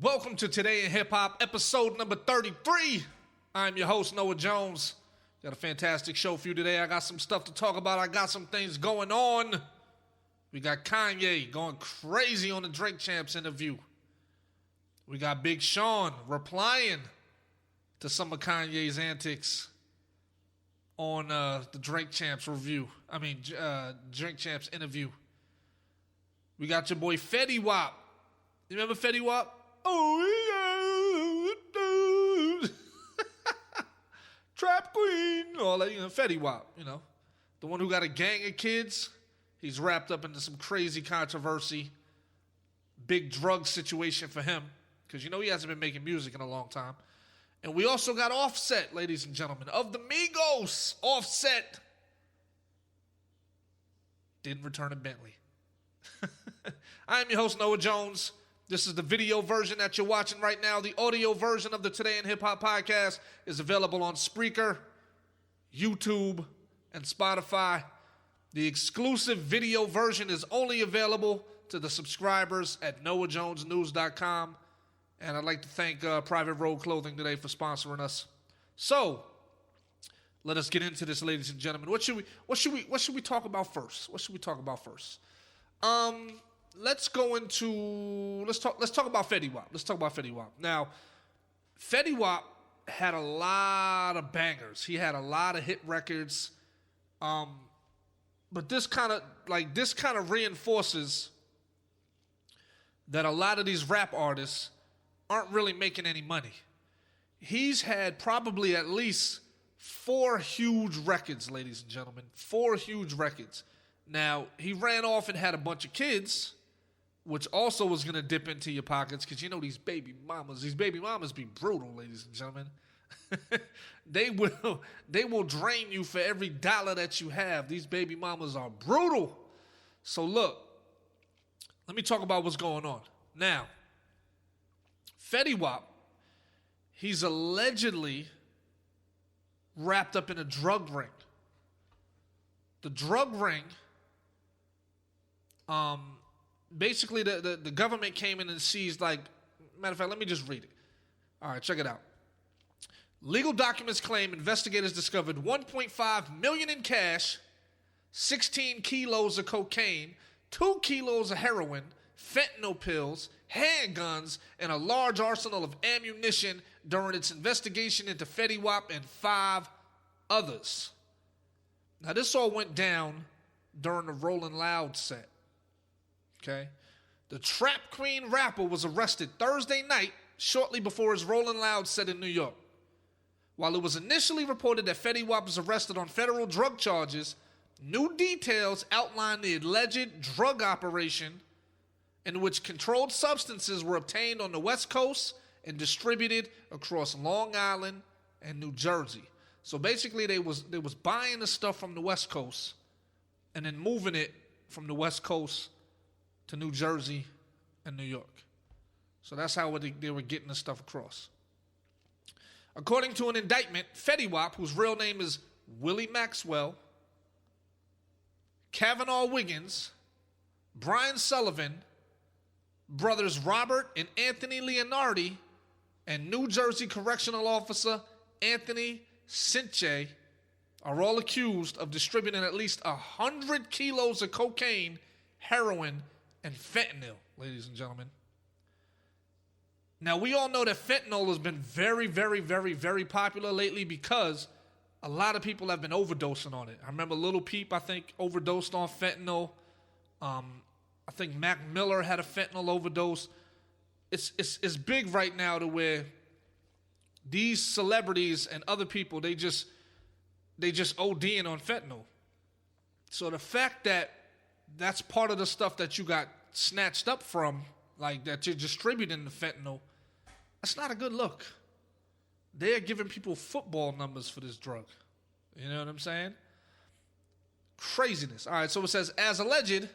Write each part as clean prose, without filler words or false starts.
Welcome to Today in Hip Hop, episode number 33. I'm your host, Noah Jones. Got a fantastic show for you today. I got some stuff to talk about. I got some things going on. We got Kanye going crazy on the Drink Champs interview. We got Big Sean replying to some of Kanye's antics on the Drink Champs Drink Champs interview. We got your boy Fetty Wap. You remember Fetty Wap? Oh, yeah. Trap Queen. All that, Fetty Wap, The one who got a gang of kids. He's wrapped up into some crazy controversy. Big drug situation for him. Because he hasn't been making music in a long time. And we also got Offset, ladies and gentlemen. Of the Migos, Offset didn't return a Bentley. I am your host, Noah Jones. This is the video version that you're watching right now. The audio version of the Today in Hip Hop podcast is available on Spreaker, YouTube, and Spotify. The exclusive video version is only available to the subscribers at noahjonesnews.com. And I'd like to thank Private Road Clothing today for sponsoring us. So, let us get into this, ladies and gentlemen. What should we talk about first? Let's talk about Fetty Wap. Now, Fetty Wap had a lot of bangers. He had a lot of hit records. But this kind of reinforces that a lot of these rap artists aren't really making any money. He's had probably at least 4 huge records, ladies and gentlemen. 4 huge records. Now, he ran off and had a bunch of kids, which also was going to dip into your pockets because these baby mamas be brutal, ladies and gentlemen. They will drain you for every dollar that you have. These baby mamas are brutal. So look, let me talk about what's going on. Now, Fetty Wap, he's allegedly wrapped up in a drug ring. The drug ring, basically the government came in and seized, matter of fact, let me just read it. All right, check it out. Legal documents claim investigators discovered $1.5 million in cash, 16 kilos of cocaine, 2 kilos of heroin, fentanyl pills, handguns, and a large arsenal of ammunition during its investigation into Fetty Wap and 5 others. Now, this all went down during the Rolling Loud set. Okay? The Trap Queen rapper was arrested Thursday night shortly before his Rolling Loud set in New York. While it was initially reported that Fetty Wap was arrested on federal drug charges, new details outline the alleged drug operation in which controlled substances were obtained on the West Coast and distributed across Long Island and New Jersey. So basically they was buying the stuff from the West Coast and then moving it from the West Coast to New Jersey and New York. So that's how they were getting the stuff across. According to an indictment, Fetty Wap, whose real name is Willie Maxwell, Kavanaugh Wiggins, Brian Sullivan, brothers Robert and Anthony Leonardi, and New Jersey Correctional Officer Anthony Cinche are all accused of distributing at least 100 kilos of cocaine, heroin, and fentanyl, ladies and gentlemen. Now, we all know that fentanyl has been very, very, very, very popular lately because a lot of people have been overdosing on it. I remember Lil Peep, I think, overdosed on fentanyl. I think Mac Miller had a fentanyl overdose. It's big right now to where these celebrities and other people, they just ODing on fentanyl. So the fact that that's part of the stuff that you got snatched up from, that you're distributing the fentanyl, that's not a good look. They're giving people football numbers for this drug. You know what I'm saying? Craziness. All right, so it says, as alleged,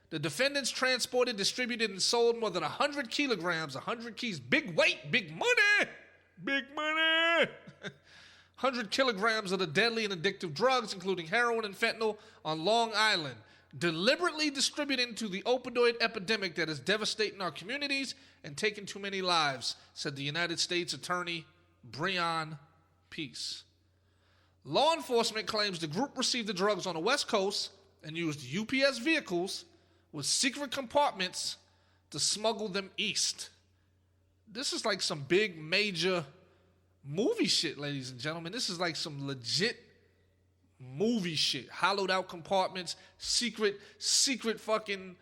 the defendants transported, distributed, and sold more than 100 kilograms, 100 keys, big weight, big money, 100 kilograms of the deadly and addictive drugs, including heroin and fentanyl, on Long Island, deliberately distributing to the opioid epidemic that is devastating our communities and taking too many lives, said the United States Attorney Breon Peace. Law enforcement claims the group received the drugs on the West Coast and used UPS vehicles with secret compartments to smuggle them east. This is like some big major movie shit, ladies and gentlemen. This is like some legit movie shit. Hollowed out compartments, secret fucking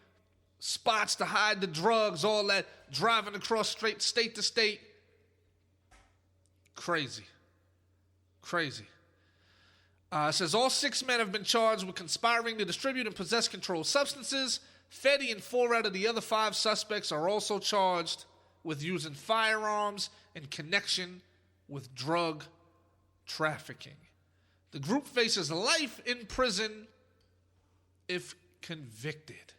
spots to hide the drugs, all that, driving across state to state. Crazy. It says all 6 men have been charged with conspiring to distribute and possess controlled substances. Fetty and 4 out of the other 5 suspects are also charged with using firearms in connection with drug trafficking. The group faces life in prison if convicted.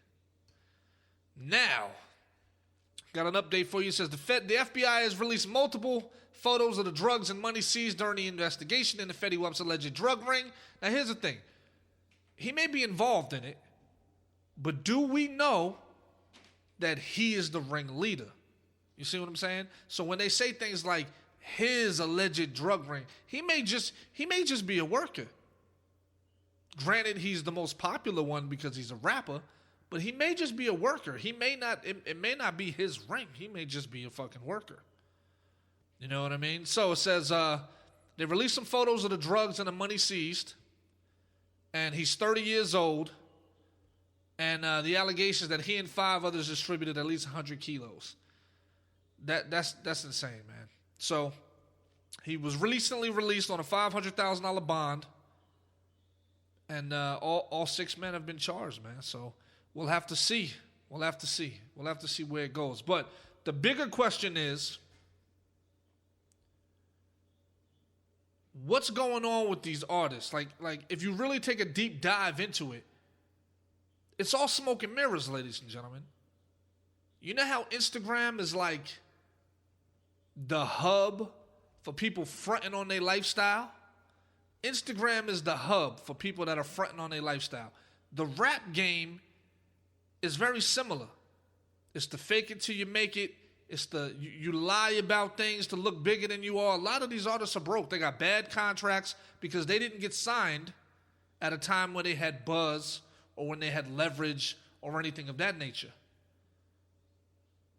Now, got an update for you. It says the FBI has released multiple photos of the drugs and money seized during the investigation in the Fetty Wap's alleged drug ring. Now, here's the thing. He may be involved in it, but do we know that he is the ringleader? You see what I'm saying? So when they say things like his alleged drug ring, he may just be a worker. Granted, he's the most popular one because he's a rapper, but he may just be a worker. He may not, it may not be his ring. He may just be a fucking worker. You know what I mean? So it says they released some photos of the drugs and the money seized, and he's 30 years old, and the allegations that he and 5 others distributed at least 100 kilos. That's insane, man. So he was recently released on a $500,000 bond, and all 6 men have been charged, man. So we'll have to see. We'll have to see where it goes. But the bigger question is, what's going on with these artists? Like if you really take a deep dive into it, it's all smoke and mirrors, ladies and gentlemen. You know how Instagram is like the hub for people fronting on their lifestyle? Instagram is the hub for people that are fronting on their lifestyle. The rap game is very similar. It's the fake it till you make it. It's the you lie about things to look bigger than you are. A lot of these artists are broke. They got bad contracts because they didn't get signed at a time when they had buzz or when they had leverage or anything of that nature.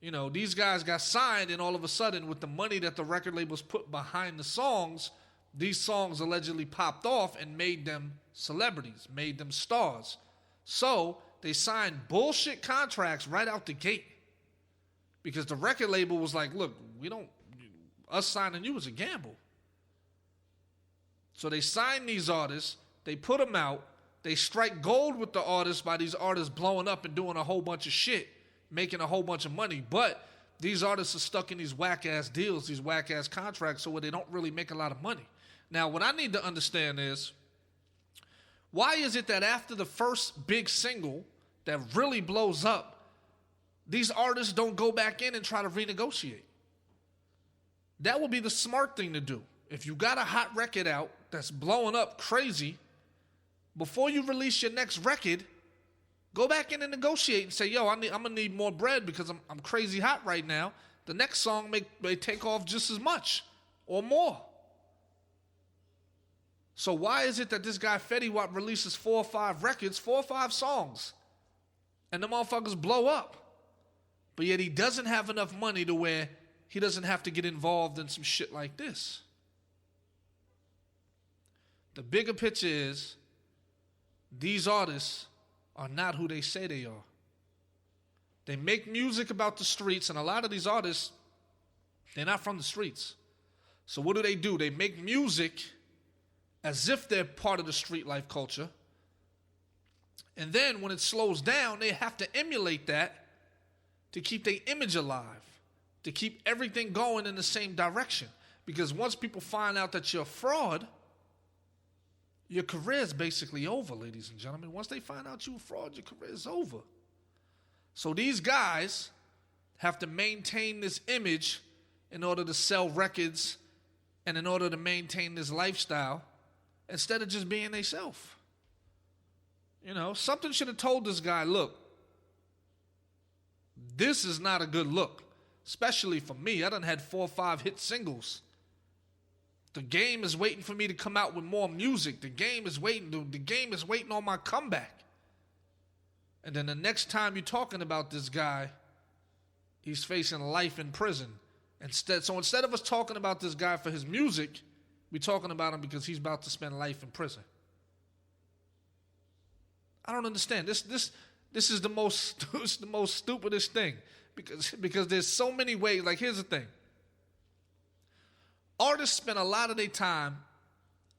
You know, these guys got signed, and all of a sudden, with the money that the record labels put behind the songs, these songs allegedly popped off and made them celebrities, made them stars. So they signed bullshit contracts right out the gate because the record label was like, look, us signing you is a gamble. So they signed these artists, they put them out, they strike gold with the artists by these artists blowing up and doing a whole bunch of shit, making a whole bunch of money. But these artists are stuck in these whack-ass deals, these whack-ass contracts, so where they don't really make a lot of money. Now, what I need to understand is, why is it that after the first big single that really blows up, these artists don't go back in and try to renegotiate? That would be the smart thing to do. If you got a hot record out that's blowing up crazy, before you release your next record, go back in and negotiate and say, yo, I'm going to need more bread because I'm crazy hot right now. The next song may take off just as much or more. So why is it that this guy Fetty Wap releases 4 or 5 records, 4 or 5 songs, and the motherfuckers blow up? But yet he doesn't have enough money to where he doesn't have to get involved in some shit like this. The bigger picture is, these artists are not who they say they are. They make music about the streets, and a lot of these artists, they're not from the streets. So what do? They make music as if they're part of the street life culture. And then when it slows down, they have to emulate that to keep their image alive, to keep everything going in the same direction. Because once people find out that you're a fraud, your career is basically over, ladies and gentlemen. Once they find out you're a fraud, your career is over. So these guys have to maintain this image in order to sell records and in order to maintain this lifestyle instead of just being themselves. Something should have told this guy, look, this is not a good look, especially for me. I done had 4 or 5 hit singles. The game is waiting for me to come out with more music. The game is waiting. The game is waiting on my comeback. And then the next time you're talking about this guy, he's facing life in prison. Instead of us talking about this guy for his music, we're talking about him because he's about to spend life in prison. I don't understand. This is the most stupidest thing because there's so many ways. Like, here's the thing. Artists spend a lot of their time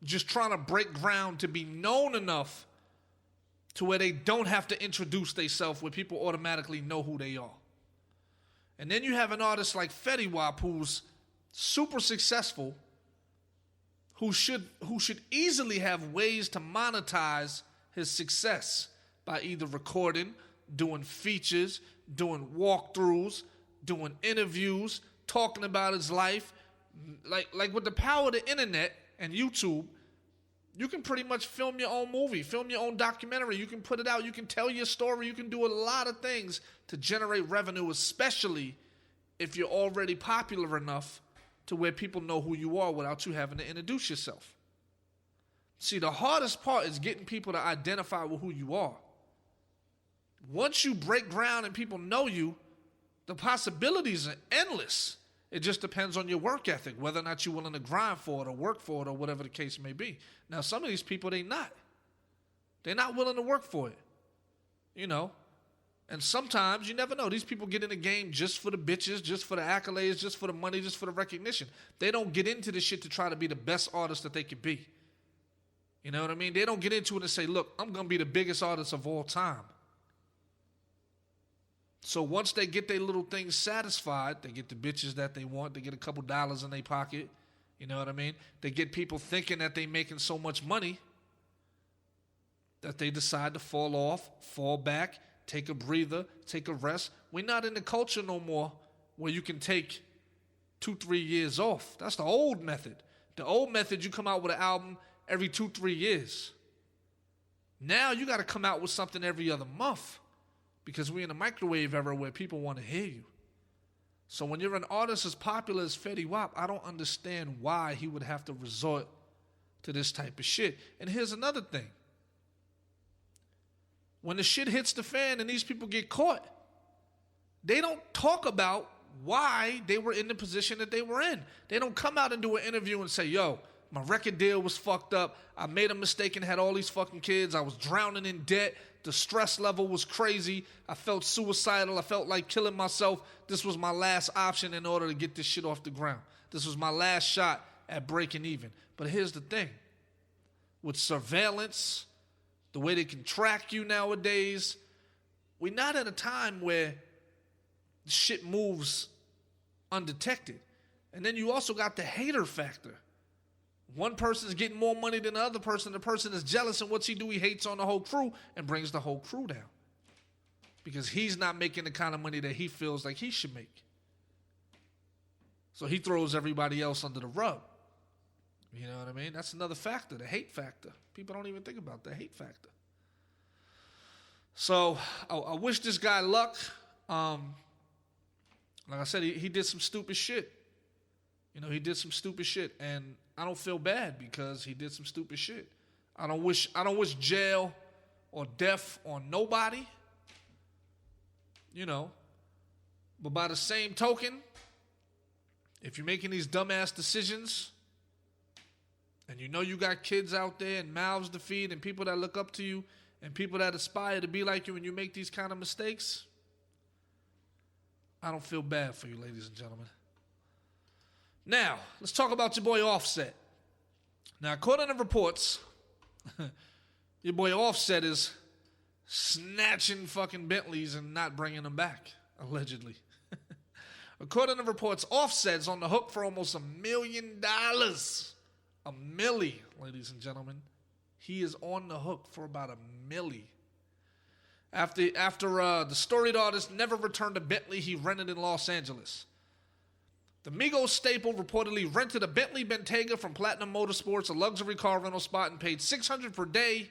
just trying to break ground to be known enough to where they don't have to introduce themselves, where people automatically know who they are. And then you have an artist like Fetty Wap who's super successful, who should easily have ways to monetize his success by either recording, doing features, doing walkthroughs, doing interviews, talking about his life. Like with the power of the internet and YouTube, you can pretty much film your own movie, film your own documentary. You can put it out. You can tell your story. You can do a lot of things to generate revenue, especially if you're already popular enough to where people know who you are without you having to introduce yourself. See, the hardest part is getting people to identify with who you are. Once you break ground and people know you, the possibilities are endless. It just depends on your work ethic, whether or not you're willing to grind for it or work for it or whatever the case may be. Now, some of these people, they're not. They're not willing to work for it, And sometimes, you never know, these people get in the game just for the bitches, just for the accolades, just for the money, just for the recognition. They don't get into this shit to try to be the best artist that they can be. You know what I mean? They don't get into it and say, look, I'm going to be the biggest artist of all time. So once they get their little things satisfied, they get the bitches that they want, they get a couple dollars in their pocket, you know what I mean? They get people thinking that they're making so much money that they decide to fall off, fall back, take a breather, take a rest. We're not in the culture no more where you can take 2-3 years off. That's the old method. The old method, you come out with an album every 2-3 years. Now you got to come out with something every other month. Because we're in a microwave era where people want to hear you. So when you're an artist as popular as Fetty Wap, I don't understand why he would have to resort to this type of shit. And here's another thing. When the shit hits the fan and these people get caught, they don't talk about why they were in the position that they were in. They don't come out and do an interview and say, yo, my record deal was fucked up. I made a mistake and had all these fucking kids. I was drowning in debt. The stress level was crazy. I felt suicidal. I felt like killing myself. This was my last option in order to get this shit off the ground. This was my last shot at breaking even. But here's the thing. With surveillance, the way they can track you nowadays, we're not at a time where shit moves undetected. And then you also got the hater factor. One person's getting more money than the other person. The person is jealous, and what's he do? He hates on the whole crew and brings the whole crew down. Because he's not making the kind of money that he feels like he should make. So he throws everybody else under the rug. You know what I mean? That's another factor, the hate factor. People don't even think about the hate factor. So I wish this guy luck. Like I said, he did some stupid shit. He did some stupid shit, and I don't feel bad because he did some stupid shit. I don't wish jail or death on nobody. But by the same token, if you're making these dumbass decisions, and you got kids out there and mouths to feed and people that look up to you and people that aspire to be like you, and you make these kind of mistakes, I don't feel bad for you, ladies and gentlemen. Now, let's talk about your boy Offset. Now, according to reports, your boy Offset is snatching fucking Bentleys and not bringing them back, allegedly. According to reports, Offset's on the hook for almost $1 million. $1 million, ladies and gentlemen. He is on the hook for about $1 million. After the storied artist never returned a Bentley he rented in Los Angeles. The Migos staple reportedly rented a Bentley Bentayga from Platinum Motorsports, a luxury car rental spot, and paid $600 per day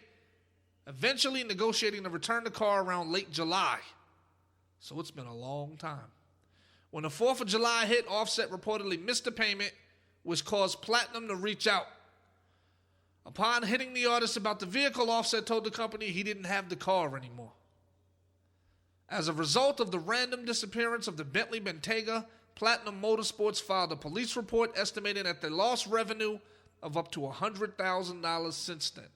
eventually negotiating to return the car around late July. So it's been a long time. When the 4th of July hit, Offset reportedly missed a payment, which caused Platinum to reach out. Upon hitting the artist about the vehicle, Offset told the company he didn't have the car anymore. As a result of the random disappearance of the Bentley Bentayga, Platinum Motorsports filed a police report estimating that they lost revenue of up to $100,000 since then.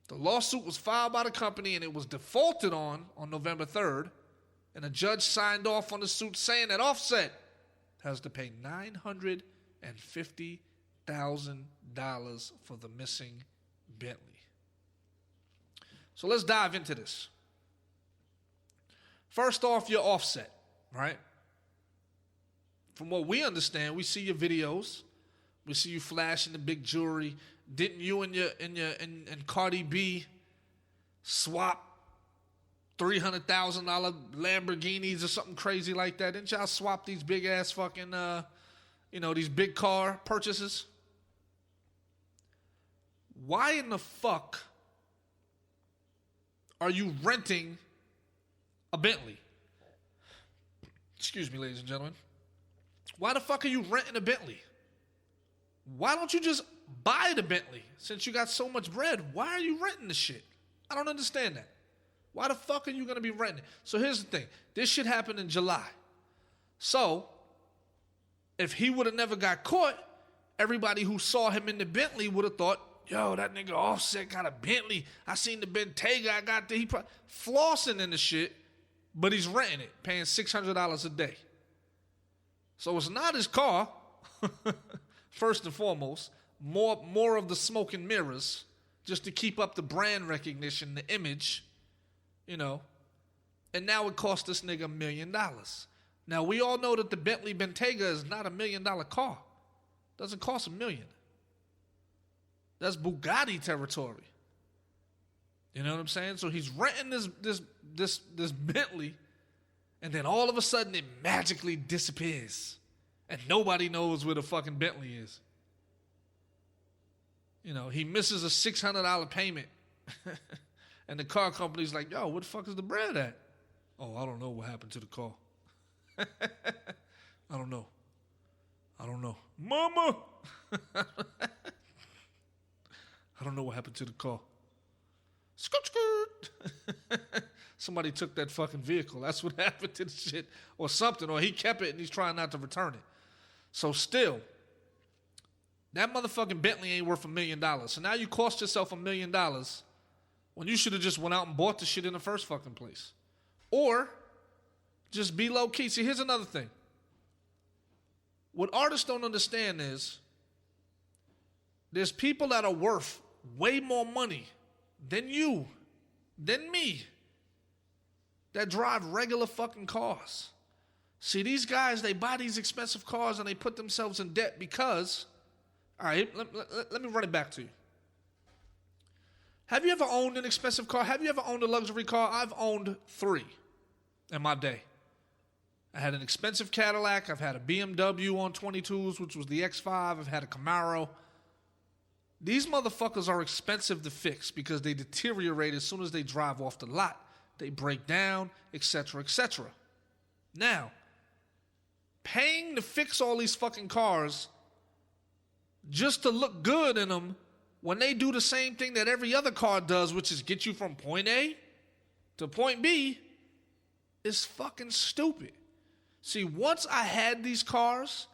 The lawsuit was filed by the company and it was defaulted on November 3rd, and a judge signed off on the suit saying that Offset has to pay $950,000 for the missing Bentley. So let's dive into this. First off, your Offset, right? From what we understand, we see your videos. We see you flashing the big jewelry. Didn't you and Cardi B swap $300,000 Lamborghinis or something crazy like that? Didn't y'all swap these big ass fucking, these big car purchases? Why in the fuck are you renting a Bentley? Excuse me, ladies and gentlemen. Why the fuck are you renting a Bentley? Why don't you just buy the Bentley since you got so much bread? Why are you renting the shit? I don't understand that. Why the fuck are you going to be renting it? So here's the thing. This shit happened in July. So if he would have never got caught, everybody who saw him in the Bentley would have thought, yo, that nigga Offset got a Bentley. I seen the Bentayga I got there. He flossing in the shit, but he's renting it, paying $600 a day. So it's not his car, first and foremost. More of the smoke and mirrors, just to keep up the brand recognition, the image, And now it cost this nigga $1 million. Now, we all know that the Bentley Bentayga is not $1 million car. Doesn't cost $1 million. That's Bugatti territory. You know what I'm saying? So he's renting this Bentley, and then all of a sudden it magically disappears. And nobody knows where the fucking Bentley is. He misses a $600 payment. And the car company's like, yo, where the fuck is the bread at? Oh, I don't know what happened to the car. I don't know. Mama! I don't know what happened to the car. Skirt, skirt. Somebody took that fucking vehicle. That's what happened to the shit. Or something. Or he kept it and he's trying not to return it. So still, that motherfucking Bentley ain't worth $1 million. So now you cost yourself $1 million when you should have just went out and bought the shit in the first fucking place. Or just be low key. See, here's another thing. What artists don't understand is there's people that are worth way more money than you, than me, that drive regular fucking cars. See, these guys, they buy these expensive cars and they put themselves in debt because, all right, let me run it back to you. Have you ever owned an expensive car? Have you ever owned a luxury car? I've owned 3 in my day. I had an expensive Cadillac. I've had a BMW on 22s, which was the X5. I've had a Camaro. These motherfuckers are expensive to fix because they deteriorate as soon as they drive off the lot. They break down, etc., etc. Now, paying to fix all these fucking cars just to look good in them when they do the same thing that every other car does, which is get you from point A to point B, is fucking stupid. See, once I had these cars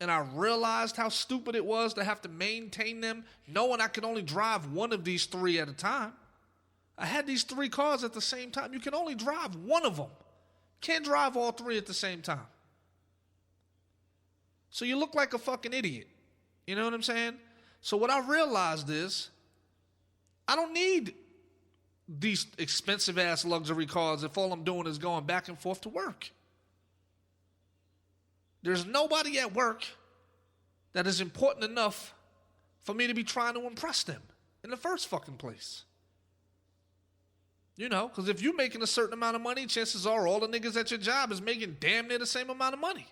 and I realized how stupid it was to have to maintain them, knowing I could only drive one of these 3 at a time. I had these 3 cars at the same time. You can only drive one of them. Can't drive all 3 at the same time. So you look like a fucking idiot. You know what I'm saying? So what I realized is I don't need these expensive ass luxury cars if all I'm doing is going back and forth to work. There's nobody at work that is important enough for me to be trying to impress them in the first fucking place. Because if you're making a certain amount of money, chances are all the niggas at your job is making damn near the same amount of money.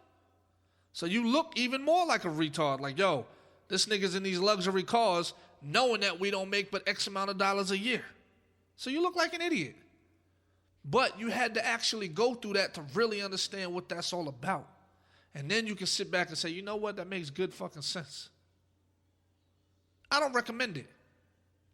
So you look even more like a retard. Like, yo, this nigga's in these luxury cars knowing that we don't make but X amount of dollars a year. So you look like an idiot. But you had to actually go through that to really understand what that's all about. And then you can sit back and say, you know what, that makes good fucking sense. I don't recommend it.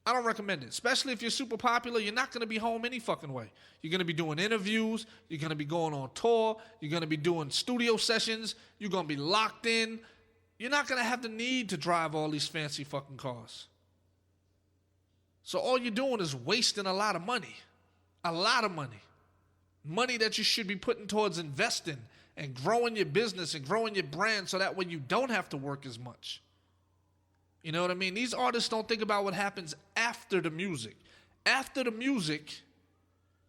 I don't recommend it. Especially if you're super popular, you're not going to be home any fucking way. You're going to be doing interviews. You're going to be going on tour. You're going to be doing studio sessions. You're going to be locked in. You're not going to have the need to drive all these fancy fucking cars. So all you're doing is wasting a lot of money. A lot of money. Money that you should be putting towards investing and growing your business and growing your brand so that way you don't have to work as much. You know what I mean? These artists don't think about what happens after the music. After the music,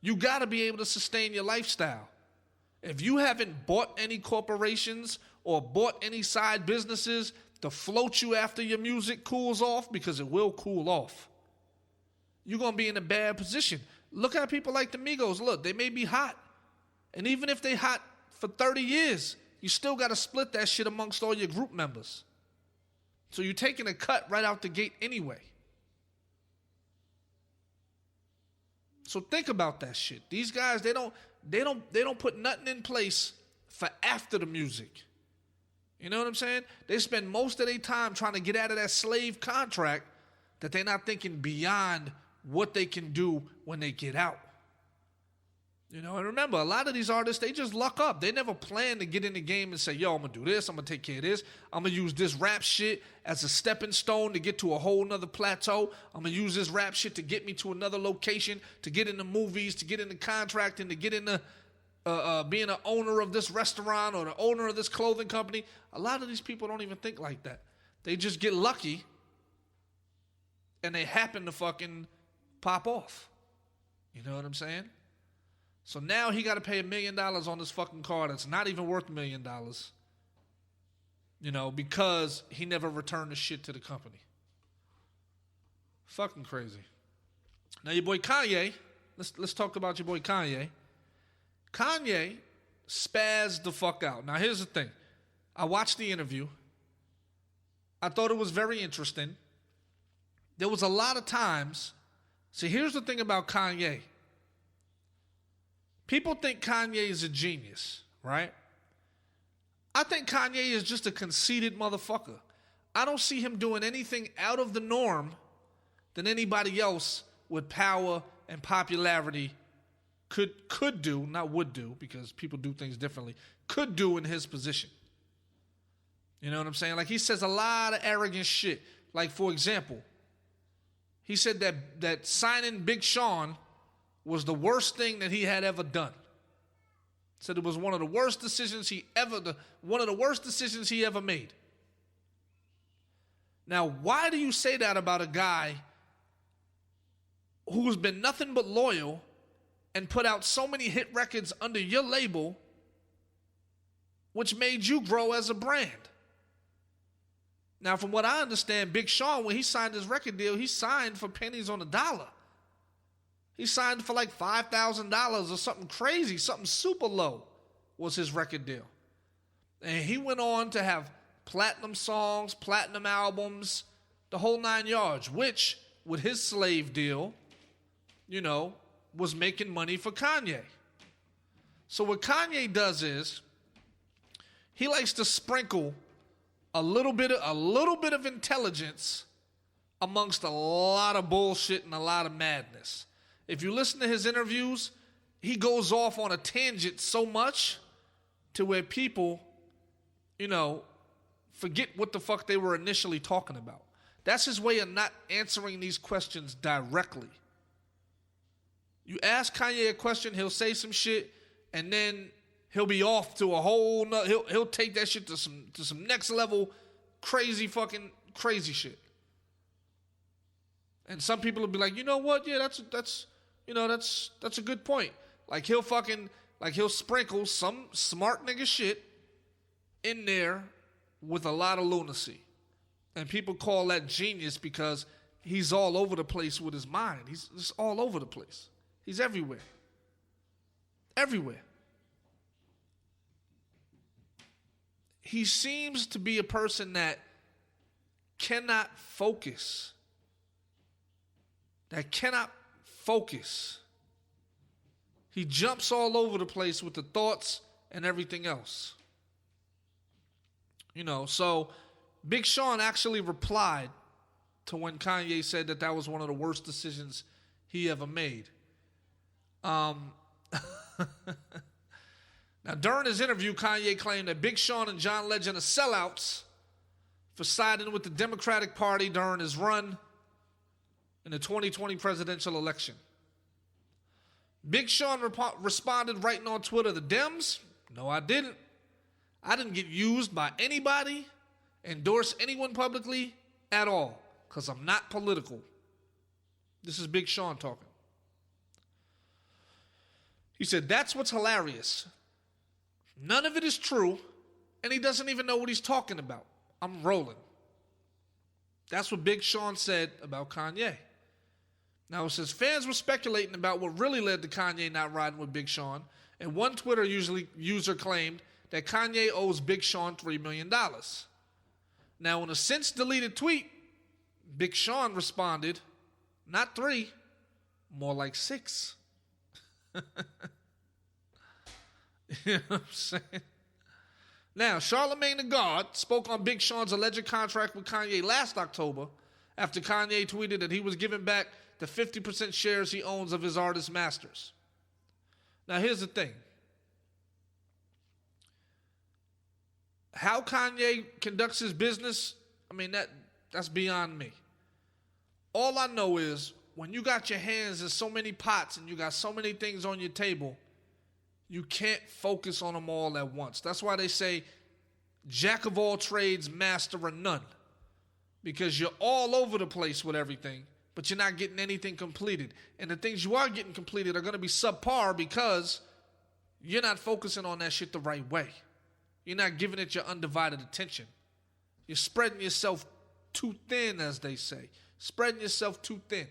you got to be able to sustain your lifestyle. If you haven't bought any corporations or bought any side businesses to float you after your music cools off, because it will cool off, you're going to be in a bad position. Look at people like the Migos. Look, they may be hot. And even if they hot for 30 years, you still got to split that shit amongst all your group members. So you're taking a cut right out the gate anyway. So think about that shit. These guys, they don't put nothing in place for after the music. You know what I'm saying? They spend most of their time trying to get out of that slave contract that they're not thinking beyond what they can do when they get out. You know, and remember, a lot of these artists, they just luck up. They never plan to get in the game and say, yo, I'm going to do this. I'm going to take care of this. I'm going to use this rap shit as a stepping stone to get to a whole nother plateau. I'm going to use this rap shit to get me to another location, to get into movies, to get into contracting, to get into being an owner of this restaurant or the owner of this clothing company. A lot of these people don't even think like that. They just get lucky and they happen to fucking pop off. You know what I'm saying? So now he got to pay $1 million on this fucking car that's not even worth $1 million, you know, because he never returned the shit to the company. Fucking crazy. Now your boy Kanye, let's talk about your boy Kanye. Kanye spazzed the fuck out. Now here's the thing. I watched the interview. I thought it was very interesting. There was a lot of times. See, here's the thing about Kanye. People think Kanye is a genius, right? I think Kanye is just a conceited motherfucker. I don't see him doing anything out of the norm than anybody else with power and popularity could do, not would do, because people do things differently, could do in his position. You know what I'm saying? Like, he says a lot of arrogant shit. Like, for example, he said that signing Big Sean was the worst thing that he had ever done. Said it was one of the worst decisions he ever made. Now, why do you say that about a guy who's been nothing but loyal and put out so many hit records under your label, which made you grow as a brand? Now, from what I understand, Big Sean, when he signed his record deal, he signed for pennies on the dollar. He signed for like $5,000 or something crazy, something super low was his record deal. And he went on to have platinum songs, platinum albums, the whole 9 yards, which, with his slave deal, you know, was making money for Kanye. So what Kanye does is, he likes to sprinkle a little bit of intelligence amongst a lot of bullshit and a lot of madness. If you listen to his interviews, he goes off on a tangent so much to where people, you know, forget what the fuck they were initially talking about. That's his way of not answering these questions directly. You ask Kanye a question, he'll say some shit, and then he'll be off to a whole nother, he'll take that shit to some next level crazy shit. And some people will be like, you know what? Yeah, that's a good point. Like he'll sprinkle some smart nigga shit in there with a lot of lunacy. And people call that genius because he's all over the place with his mind. He's just all over the place. He's everywhere. Everywhere. He seems to be a person that cannot focus. focus. He jumps all over the place with the thoughts and everything else. So Big Sean actually replied to when Kanye said that was one of the worst decisions he ever made. Now, during his interview, Kanye claimed that Big Sean and John Legend are sellouts for siding with the Democratic Party during his run in the 2020 presidential election. Big Sean responded writing on Twitter, "The Dems? No, I didn't. I didn't get used by anybody, endorse anyone publicly at all, because I'm not political." This is Big Sean talking. He said, "That's what's hilarious. None of it is true, and he doesn't even know what he's talking about. I'm rolling." That's what Big Sean said about Kanye. Now, it says fans were speculating about what really led to Kanye not riding with Big Sean, and one Twitter user claimed that Kanye owes Big Sean $3 million. Now, in a since-deleted tweet, Big Sean responded, "Not 3, more like 6. You know what I'm saying? Now, Charlemagne the God spoke on Big Sean's alleged contract with Kanye last October after Kanye tweeted that he was giving back the 50% shares he owns of his artist masters. Now, here's the thing. How Kanye conducts his business, that's beyond me. All I know is when you got your hands in so many pots and you got so many things on your table, you can't focus on them all at once. That's why they say, jack of all trades, master of none. Because you're all over the place with everything, but you're not getting anything completed. And the things you are getting completed are going to be subpar because you're not focusing on that shit the right way. You're not giving it your undivided attention. You're spreading yourself too thin, as they say. Spreading yourself too thin.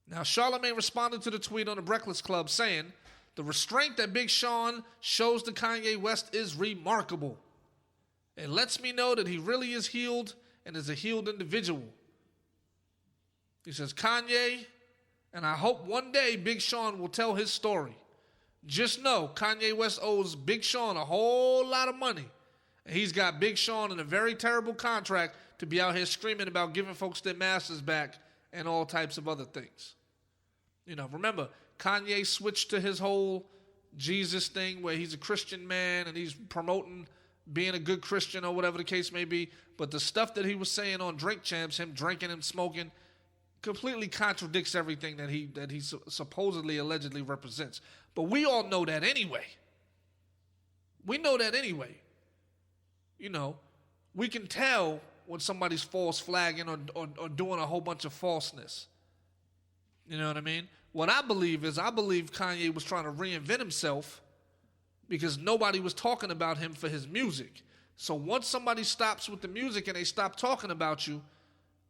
Now, Charlemagne responded to the tweet on the Breakfast Club saying, "The restraint that Big Sean shows to Kanye West is remarkable. It lets me know that he really is healed and is a healed individual." He says, "Kanye, and I hope one day Big Sean will tell his story. Just know Kanye West owes Big Sean a whole lot of money. And he's got Big Sean in a very terrible contract to be out here screaming about giving folks their masters back and all types of other things." Remember, Kanye switched to his whole Jesus thing where he's a Christian man and he's promoting being a good Christian or whatever the case may be. But the stuff that he was saying on Drink Champs, him drinking and smoking, completely contradicts everything that he supposedly, allegedly represents. But we all know that anyway. We know that anyway. We can tell when somebody's false flagging or doing a whole bunch of falseness. You know what I mean? What I believe Kanye was trying to reinvent himself because nobody was talking about him for his music. So once somebody stops with the music and they stop talking about you,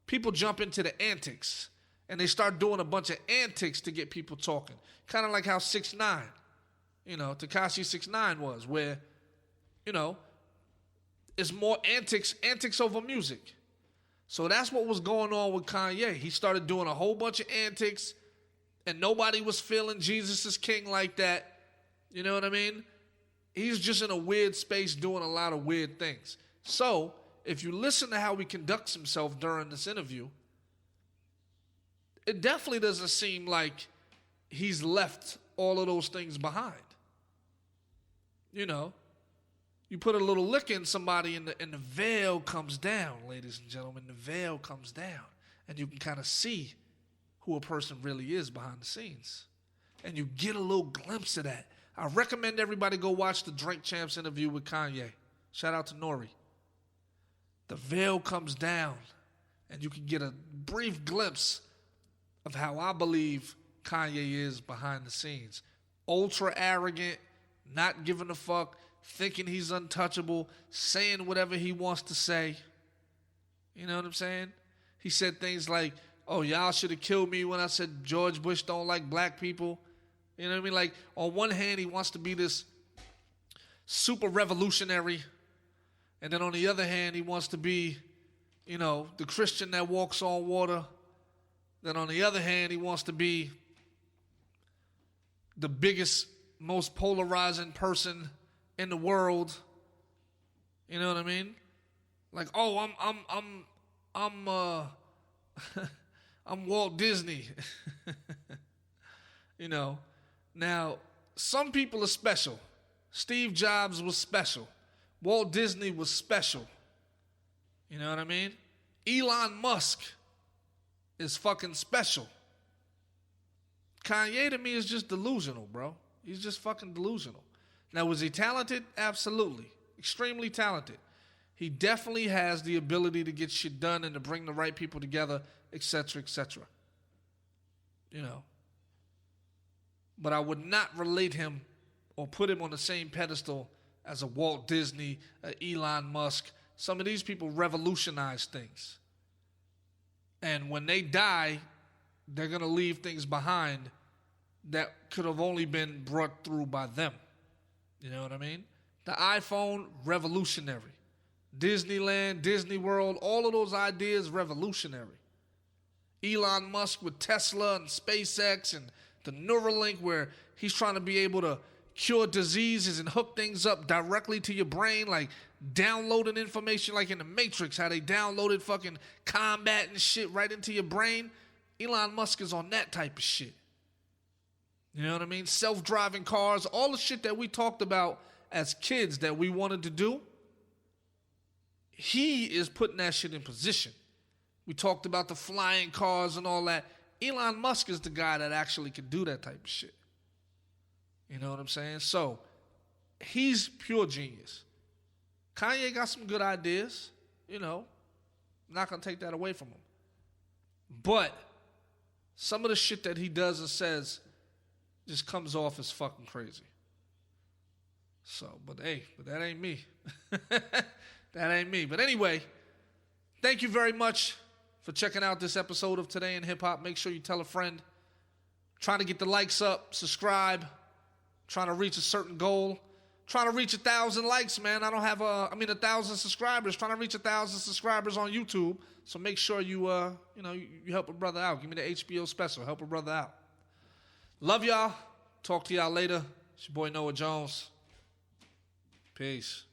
people jump into the antics. And they start doing a bunch of antics to get people talking. Kind of like how 6ix9ine, Tekashi 6ix9ine was, where, it's more antics over music. So that's what was going on with Kanye. He started doing a whole bunch of antics, and nobody was feeling Jesus is king like that. You know what I mean? He's just in a weird space doing a lot of weird things. So if you listen to how he conducts himself during this interview, it definitely doesn't seem like he's left all of those things behind. You put a little lick in somebody and the veil comes down, ladies and gentlemen. The veil comes down. And you can kind of see who a person really is behind the scenes. And you get a little glimpse of that. I recommend everybody go watch the Drink Champs interview with Kanye. Shout out to Nori. The veil comes down. And you can get a brief glimpse of how I believe Kanye is behind the scenes. Ultra arrogant, not giving a fuck, thinking he's untouchable, saying whatever he wants to say. You know what I'm saying? He said things like, "Oh, y'all should have killed me when I said George Bush don't like black people." You know what I mean? Like, on one hand, he wants to be this super revolutionary. And then on the other hand, he wants to be, the Christian that walks on water. Then on the other hand, he wants to be the biggest, most polarizing person in the world. You know what I mean? Like, oh, I'm I'm Walt Disney. You know. Now, some people are special. Steve Jobs was special. Walt Disney was special. You know what I mean? Elon Musk is fucking special. Kanye to me is just delusional, bro. He's just fucking delusional. Now, was he talented? Absolutely. Extremely talented. He definitely has the ability to get shit done and to bring the right people together, etc., etc. You know. But I would not relate him or put him on the same pedestal as a Walt Disney, Elon Musk. Some of these people revolutionize things. And when they die, they're going to leave things behind that could have only been brought through by them. You know what I mean? The iPhone, revolutionary. Disneyland, Disney World, all of those ideas, revolutionary. Elon Musk with Tesla and SpaceX and the Neuralink, where he's trying to be able to cure diseases and hook things up directly to your brain, like downloading information like in the Matrix, how they downloaded fucking combat and shit right into your brain. Elon Musk is on that type of shit. You know what I mean? Self-driving cars, all the shit that we talked about as kids that we wanted to do, he is putting that shit in position. We talked about the flying cars and all that. Elon Musk is the guy that actually can do that type of shit. You know what I'm saying? So, he's pure genius. Kanye got some good ideas, you know. I'm not going to take that away from him. But some of the shit that he does and says just comes off as fucking crazy. So, but that ain't me. That ain't me. But anyway, thank you very much for checking out this episode of Today in Hip Hop. Make sure you tell a friend. Trying to get the likes up, subscribe. Trying to reach a certain goal. Trying to reach 1,000 likes, man. I don't have 1,000 subscribers. Trying to reach 1,000 subscribers on YouTube. So make sure you help a brother out. Give me the HBO special. Help a brother out. Love y'all. Talk to y'all later. It's your boy Noah Jones. Peace.